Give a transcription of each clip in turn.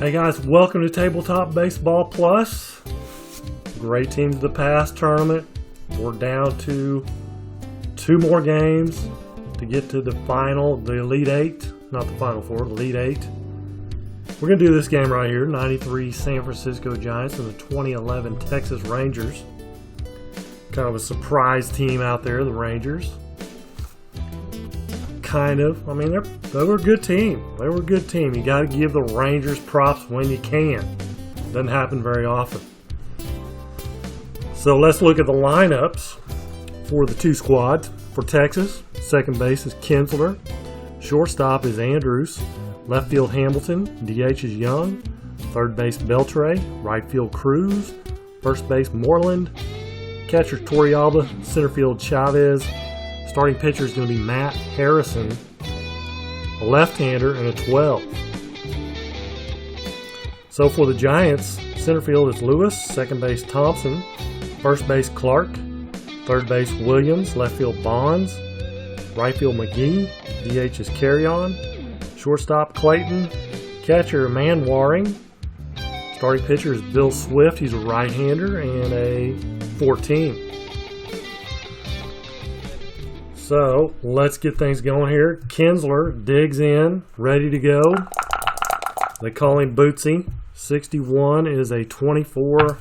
Hey guys, welcome to Tabletop Baseball Plus. Great teams of the past tournament. We're down to 2 more games to get to the final, the Elite 8. Not the Final Four, the Elite 8. We're going to do this game right here. 93 San Francisco Giants and the 2011 Texas Rangers. Kind of a surprise team out there, the Rangers. Kind of. I mean, they were a good team. They were a good team. You got to give the Rangers props when you can. Doesn't happen very often. So let's look at the lineups for the 2 squads. For Texas, second base is Kinsler. Shortstop is Andrews. Left field Hamilton. DH is Young. Third base Beltre. Right field Cruz. First base Moreland. Catcher Torrealba. Center field Chavez. Starting pitcher is going to be Matt Harrison, a left-hander, and a 12. So for the Giants, center field is Lewis, second base Thompson, first base Clark, third base Williams, left field Bonds, right field McGee, DH is Carrion, shortstop Clayton, catcher Manwaring, starting pitcher is Bill Swift, he's a right-hander, and a 14. So, let's get things going here. Kinsler digs in, ready to go. They call him Bootsy. 61 is a 24,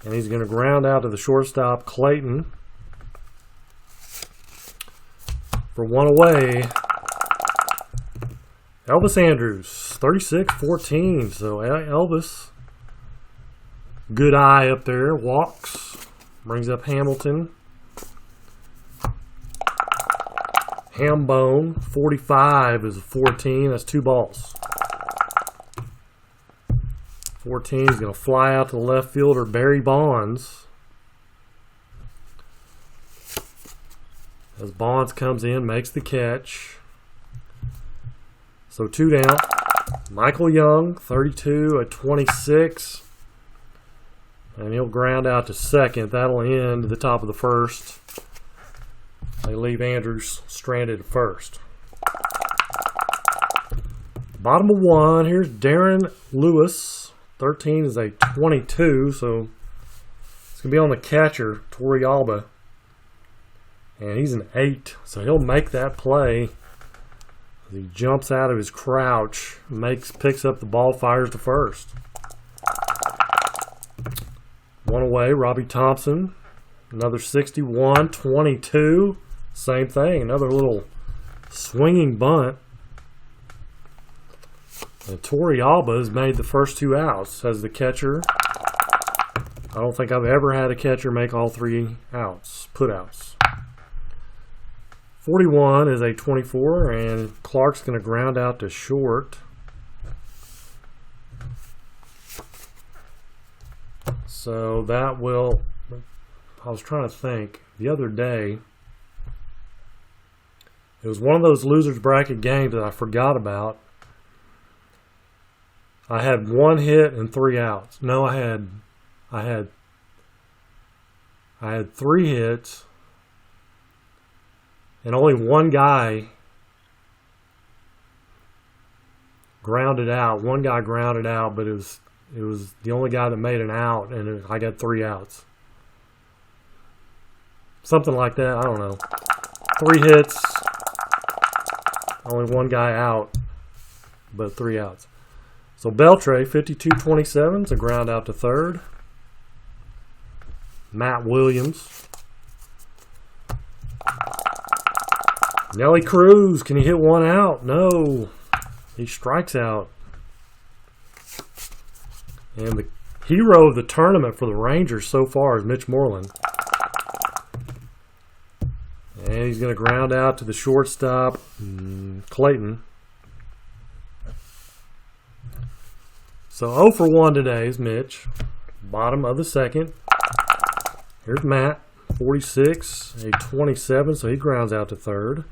and he's going to ground out to the shortstop, Clayton. For one away, Elvis Andrews, 36-14. So, Elvis, good eye up there, walks, brings up Hamilton. Hambone, 45 is a 14. That's 2 balls. 14 is going to fly out to the left fielder, Barry Bonds. As Bonds comes in, makes the catch. So 2 down. Michael Young, 32, a 26. And he'll ground out to second. That'll end the top of the first. They leave Andrews stranded at first. Bottom of 1, here's Darren Lewis. 13 is a 22, so it's going to be on the catcher, Torrealba. And he's an 8, so he'll make that play. He jumps out of his crouch, picks up the ball, fires to first. 1 away, Robbie Thompson. Another 61, 22. Same thing, another little swinging bunt. And Torrealba has made the first 2 outs as the catcher. I don't think I've ever had a catcher make all 3 outs, put-outs. 41 is a 24, and Clark's going to ground out to short. So that will... I was trying to think. The other day, it was one of those losers bracket games that I forgot about. I had 1 hit and 3 outs. No, I had 3 hits and only 1 guy grounded out. 1 guy grounded out, but it was the only guy that made an out, and I got 3 outs. Something like that. I don't know. 3 hits. Only 1 guy out, but 3 outs. So Beltre, 52-27, is a ground out to third. Matt Williams. Nelly Cruz, can he hit 1 out? No. He strikes out. And the hero of the tournament for the Rangers so far is Mitch Moreland. And he's going to ground out to the shortstop, Clayton. So 0 for 1 today is Mitch. Bottom of the second. Here's Matt, 46, a 27, so he grounds out to third.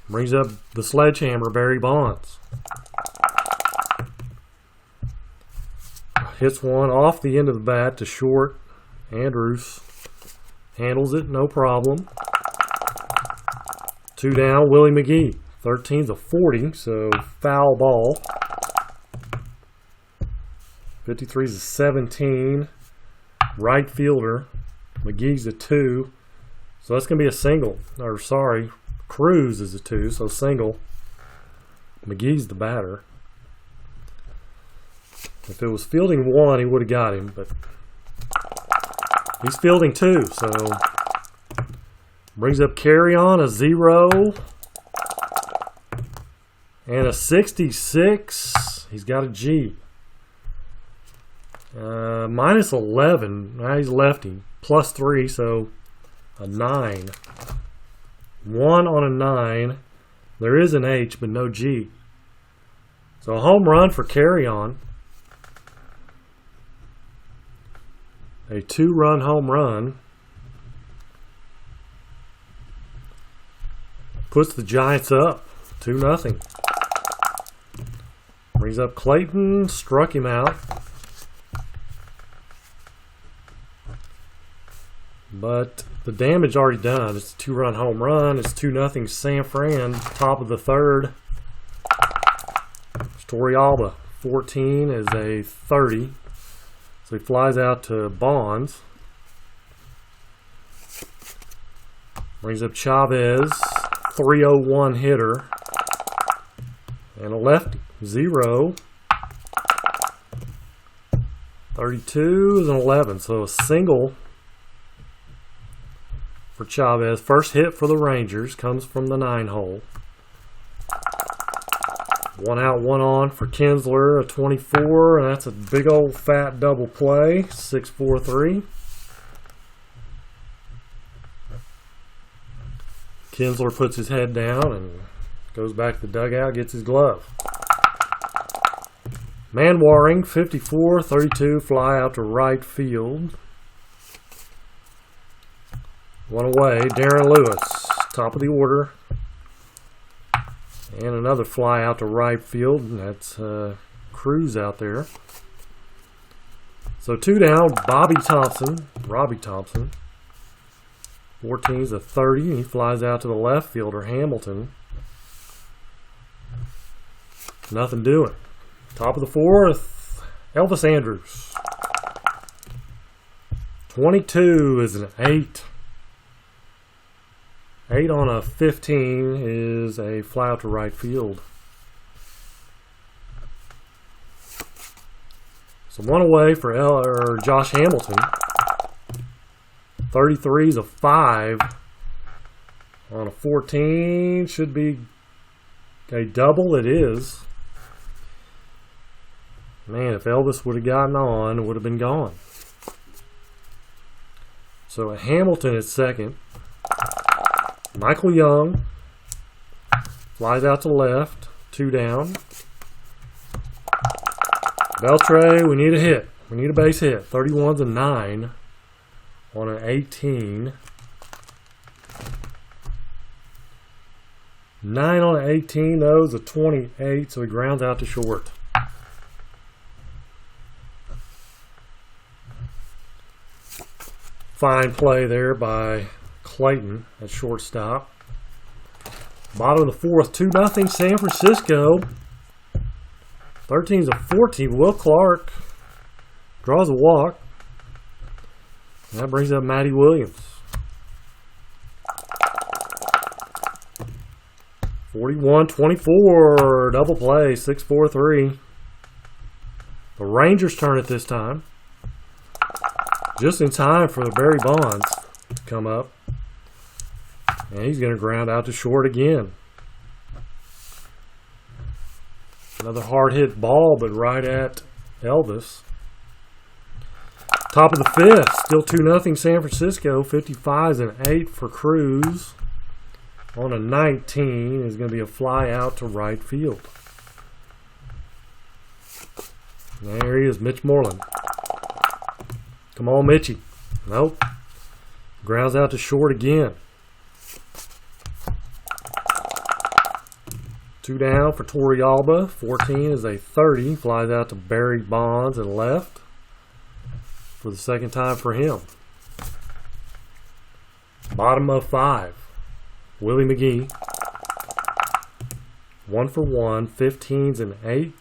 Brings up the sledgehammer, Barry Bonds. Hits 1 off the end of the bat to short. Andrews handles it, no problem. 2 down, Willie McGee. 13's a 40, so foul ball. 53 is a 17. Right fielder. McGee's a 2. So that's going to be a single. Or sorry, Cruz is a 2, so single. McGee's the batter. If it was fielding 1, he would have got him, but he's fielding 2, so brings up Carry On, a 0. And a 66. He's got a G. Minus 11. Now he's lefty. Plus 3, so a 9. 1 on a 9. There is an H, but no G. So a home run for Carry On. A 2-run home run. Puts the Giants up 2-0. Brings up Clayton. Struck him out. But the damage already done. It's a 2-run home run. It's 2-0 San Fran. Top of the third. Torrealba, 14 is a 30. So he flies out to Bonds. Brings up Chavez, 301 hitter. And a lefty, 0. 32 is an 11. So a single for Chavez. First hit for the Rangers comes from the 9-hole. 1 out, 1 on for Kinsler, a 24, and that's a big old fat double play. 6-4-3. Kinsler puts his head down and goes back to the dugout, gets his glove. Manwaring, 54, 32, fly out to right field. 1 away, Darren Lewis, top of the order. And another fly out to right field, and that's Cruz out there. So 2 down, Robbie Thompson. 14 is a 30, and he flies out to the left fielder, Hamilton. Nothing doing. Top of the 4th, Elvis Andrus. 22 is an 8. 8 on a 15 is a fly out to right field. So 1 away for Josh Hamilton. 33 is a 5 on a 14. Should be a double. It is. Man, if Elvis would have gotten on, it would have been gone. So Hamilton is second. Michael Young flies out to left, 2 down. Beltre, we need a hit. We need a base hit. 31's a 9 on an 18. 9 on an 18, though, is a 28, so he grounds out to short. Fine play there by Clayton at shortstop. Bottom of the 4th, 2-0 San Francisco. 13 is a 14. Will Clark draws a walk. And that brings up Matty Williams. 41-24, double play, 6-4-3. The Rangers turn it this time. Just in time for the Barry Bonds to come up. And he's going to ground out to short again. Another hard hit ball, but right at Elvis. Top of the 5th, still 2-0 San Francisco. 55 is an 8 for Cruz. On a 19 is going to be a fly out to right field. There he is, Mitch Moreland. Come on, Mitchie. Nope. Grounds out to short again. 2 down for Torrealba. 14 is a 30. Flies out to Barry Bonds and left for the second time for him. Bottom of 5. Willie McGee. 1 for 1. 15's an 8.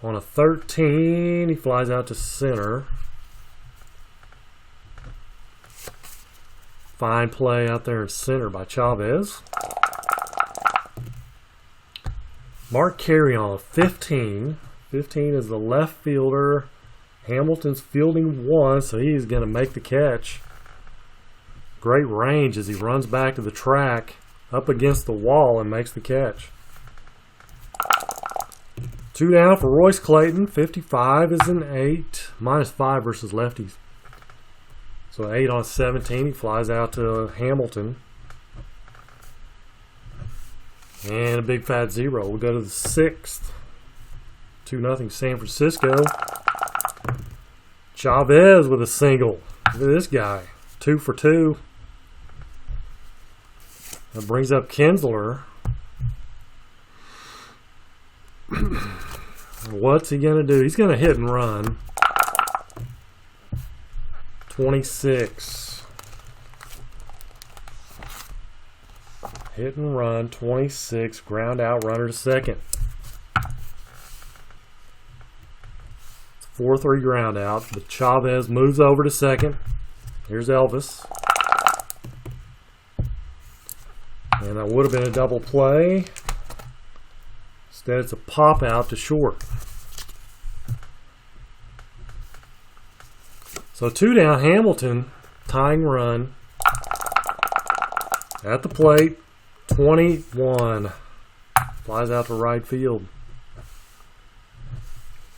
On a 13, he flies out to center. Fine play out there in center by Chavez. Mark Carey on a 15. 15 is the left fielder. Hamilton's fielding 1, so he's going to make the catch. Great range as he runs back to the track, up against the wall, and makes the catch. 2 down for Royce Clayton. 55 is an 8. -5 versus lefties. So 8 on 17. He flies out to Hamilton. And a big fat 0. We'll go to the 6th. 2-0 San Francisco. Chavez with a single. Look at this guy. 2 for 2. That brings up Kinsler. What's he going to do? He's going to hit and run. 26. Hit and run. 26. Ground out. Runner to second. 4-3 ground out. But Chavez moves over to second. Here's Elvis. And that would have been a double play. Instead, it's a pop out to short. So 2 down, Hamilton, tying run. At the plate, 21. Flies out to right field.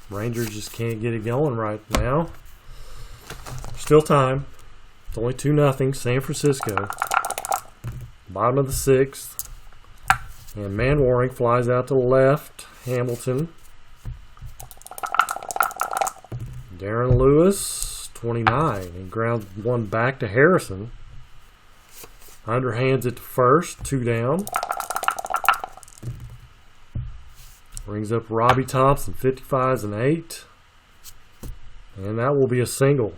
Rangers just can't get it going right now. Still time. It's only 2-0, San Francisco. Bottom of the 6th. And Manwaring flies out to left. Hamilton. Darren Lewis, 29. He grounds 1 back to Harrison. Underhands it to first. 2 down. Brings up Robbie Thompson. 55 is an 8. And that will be a single.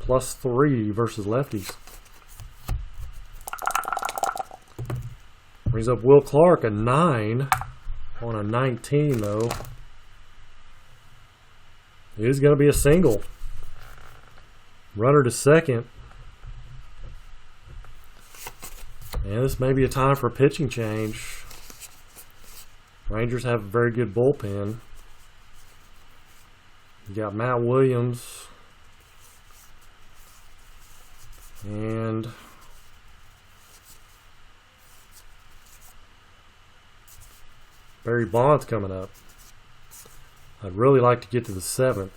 +3 versus lefties. Brings up Will Clark, a 9 on a 19, though. It is going to be a single. Runner to second. And this may be a time for a pitching change. Rangers have a very good bullpen. You got Matt Williams. And Barry Bonds coming up. I'd really like to get to the 7th.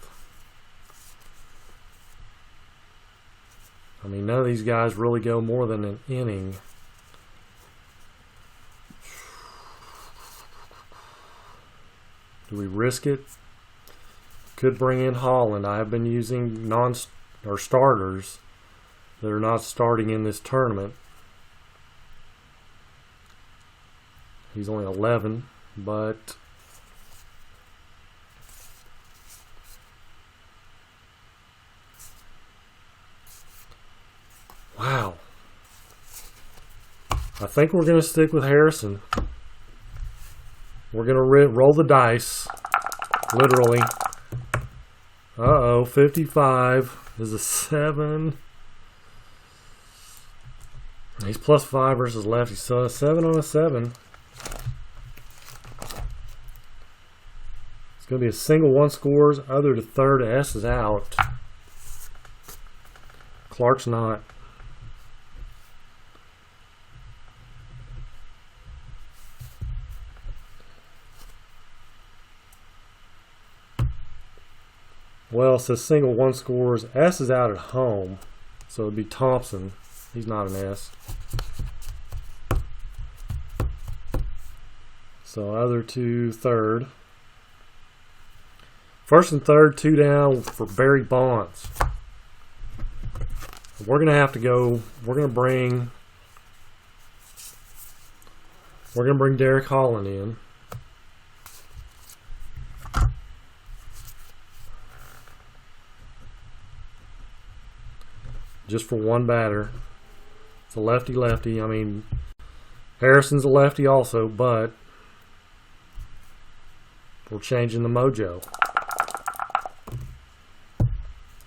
I mean, none of these guys really go more than an inning. Do we risk it? Could bring in Holland. I have been using starters that are not starting in this tournament. He's only 11, but wow. I think we're going to stick with Harrison. We're going to roll the dice, literally. Uh-oh, 55 is a 7. He's +5 versus lefty, so a 7 on a 7. It's going to be a single, 1 scores, other to third, S is out. Clark's not. Well, it says single, 1 scores. S is out at home, so it'd be Thompson. He's not an S. So other to third. First and third, 2 down for Barry Bonds. We're going to have to go. We're going to bring Derek Holland in. Just for 1 batter. It's a lefty-lefty. I mean, Harrison's a lefty also, but We're changing the mojo.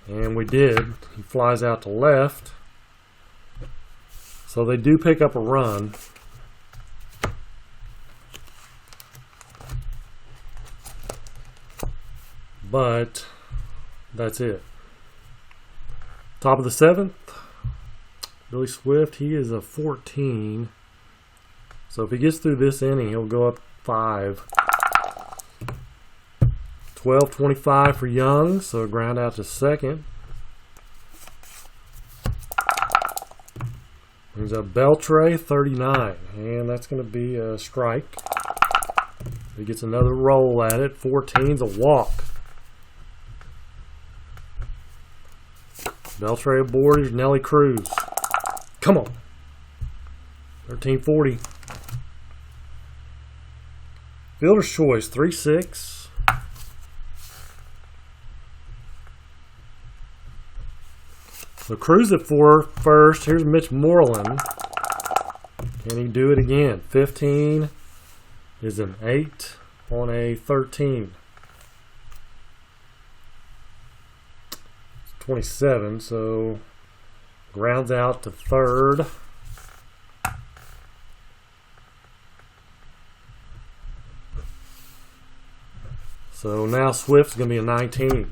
And we did. He flies out to left. So they do pick up a run. But that's it. Top of the 7th. Billy Swift, he is a 14. So if he gets through this inning, he'll go up 5. 12-25 for Young, so ground out to second. Brings up Beltre, 39, and that's going to be a strike. He gets another roll at it. 14's a walk. Beltre aboard. Here's Nelly Cruz. Come on. 13-40. Fielder's choice, 3-6. So Cruz at first. Here's Mitch Moreland. Can he do it again? 15 is an 8 on a 13. 27, so grounds out to third. So now Swift's going to be a 19.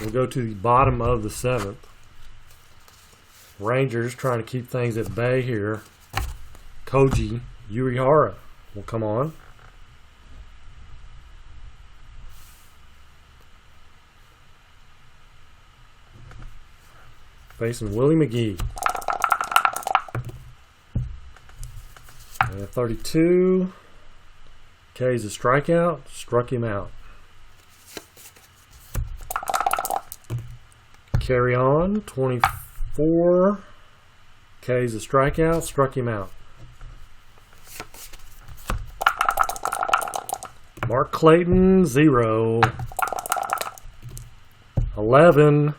We'll go to the bottom of the 7th. Rangers trying to keep things at bay here. Koji Urihara will come on. Facing Willie McGee. And 32. K's a strikeout. Struck him out. Carry on. 24. K's a strikeout. Struck him out. Mark Clayton, 0. 11.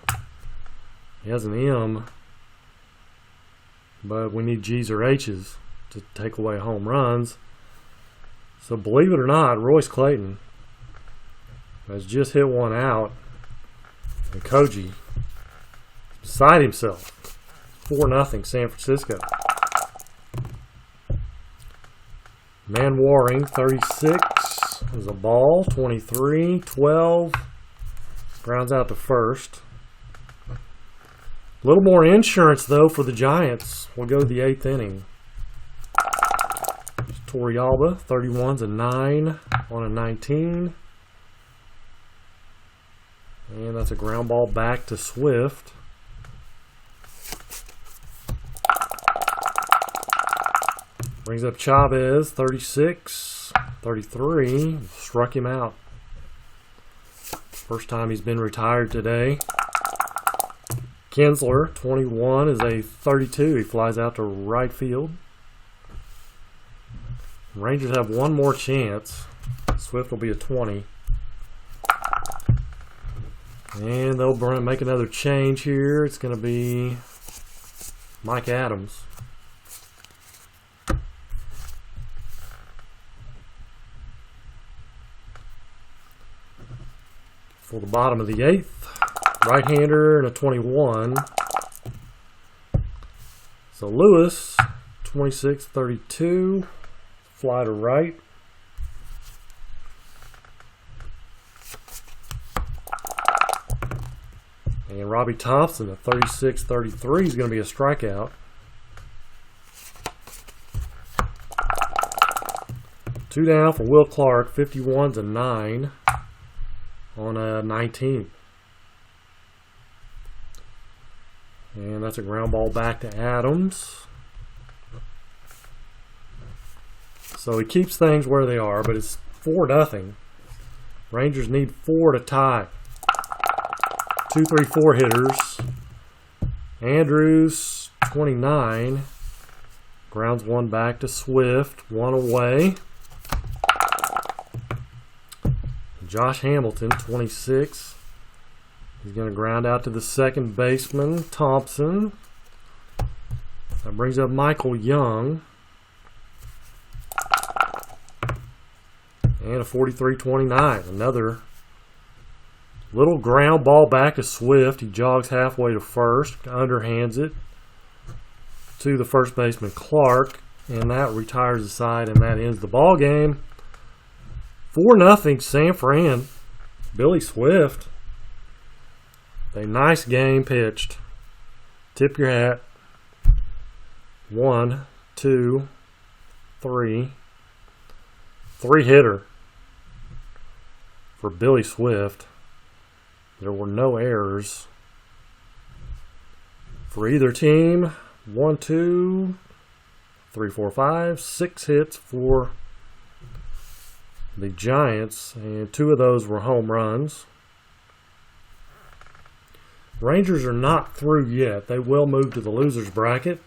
He has an M, but we need G's or H's to take away home runs. So believe it or not, Royce Clayton has just hit one out, and Koji beside himself. 4-0 San Francisco. Man Waring, 36 is a ball. 23, 12 grounds out to first. A little more insurance, though, for the Giants. We'll go to the 8th inning. Torrealba, 31's a 9 on a 19. And that's a ground ball back to Swift. Brings up Chavez, 36, 33. Struck him out. First time he's been retired today. Kinsler, 21, is a 32. He flies out to right field. Rangers have one more chance. Swift will be a 20. And they'll make another change here. It's going to be Mike Adams. For the bottom of the 8th. Right-hander and a 21. So Lewis, 26-32. Fly to right. And Robbie Thompson at 36-33 is going to be a strikeout. 2 down for Will Clark. 51's a 9 on a 19. And that's a ground ball back to Adams. So he keeps things where they are, but it's 4-0. Rangers need 4 to tie. 2, 3, 4 hitters. Andrews, 29. Grounds one back to Swift. 1 away. Josh Hamilton, 26. He's going to ground out to the second baseman, Thompson. That brings up Michael Young. And a 43-29. Another little ground ball back to Swift. He jogs halfway to first, underhands it to the first baseman Clark, and that retires the side, and that ends the ball game. 4-0 San Fran. Billy Swift. A nice game pitched. Tip your hat. 1, 2, 3. 3-hitter for Billy Swift. There were no errors for either team. 1, 2, 3, 4, 5, 6 hits for the Giants, and 2 of those were home runs. Rangers are not through yet. They will move to the losers bracket.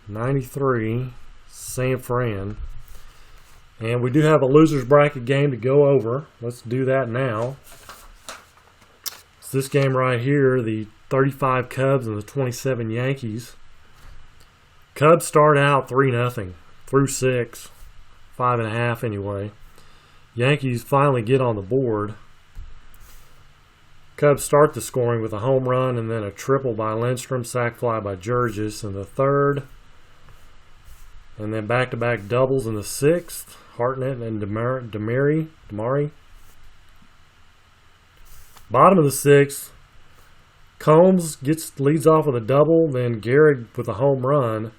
93 San Fran. And we do have a losers bracket game to go over. Let's do that now. It's this game right here, the 35 Cubs and the 27 Yankees. Cubs start out 3-0 through 6. 5.5 anyway. Yankees finally get on the board. Cubs start the scoring with a home run and then a triple by Lindstrom, sac fly by Jurgis in the 3rd. And then back-to-back doubles in the 6th. Hartnett and Damari. Bottom of the 6th. Combs leads off with a double, then Gehrig with a home run,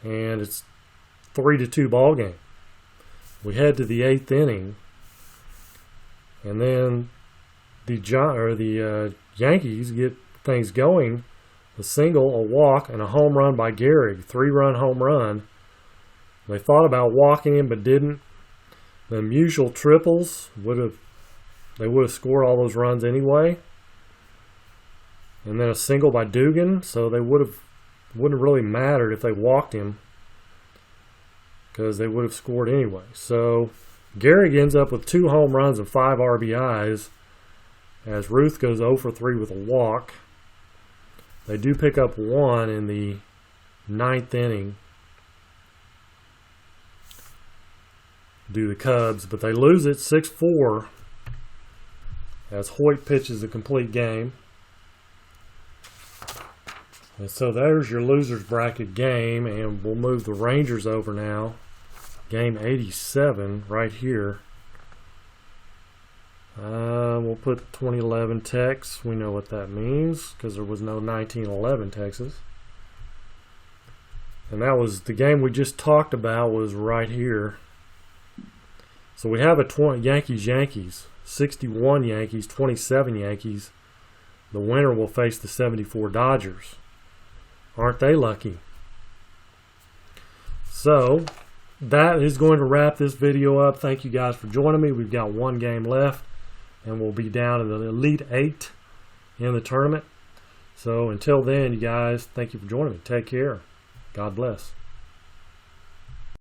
and it's 3-2 ball game. We head to the 8th inning, and then the Yankees get things going. A single, a walk, and a home run by Gehrig. 3-run home run. They thought about walking him but didn't. The Musial triples would have scored all those runs anyway. And then a single by Dugan, so they wouldn't have really mattered if they walked him, because they would have scored anyway. So Gehrig ends up with 2 home runs and 5 RBIs, as Ruth goes 0 for 3 with a walk. They do pick up 1 in the 9th inning, do the Cubs, but they lose it 6-4 as Hoyt pitches a complete game. And so there's your losers bracket game, and we'll move the Rangers over now. Game 87 right here. We'll put 2011 Tex. We know what that means because there was no 1911 Texas. And that was the game we just talked about, was right here. So we have a Yankees. 61 Yankees, 27 Yankees. The winner will face the 74 Dodgers. Aren't they lucky? So that is going to wrap this video up. Thank you guys for joining me. We've got 1 game left, and we'll be down in the Elite 8 in the tournament. So until then, you guys, thank you for joining me. Take care. God bless.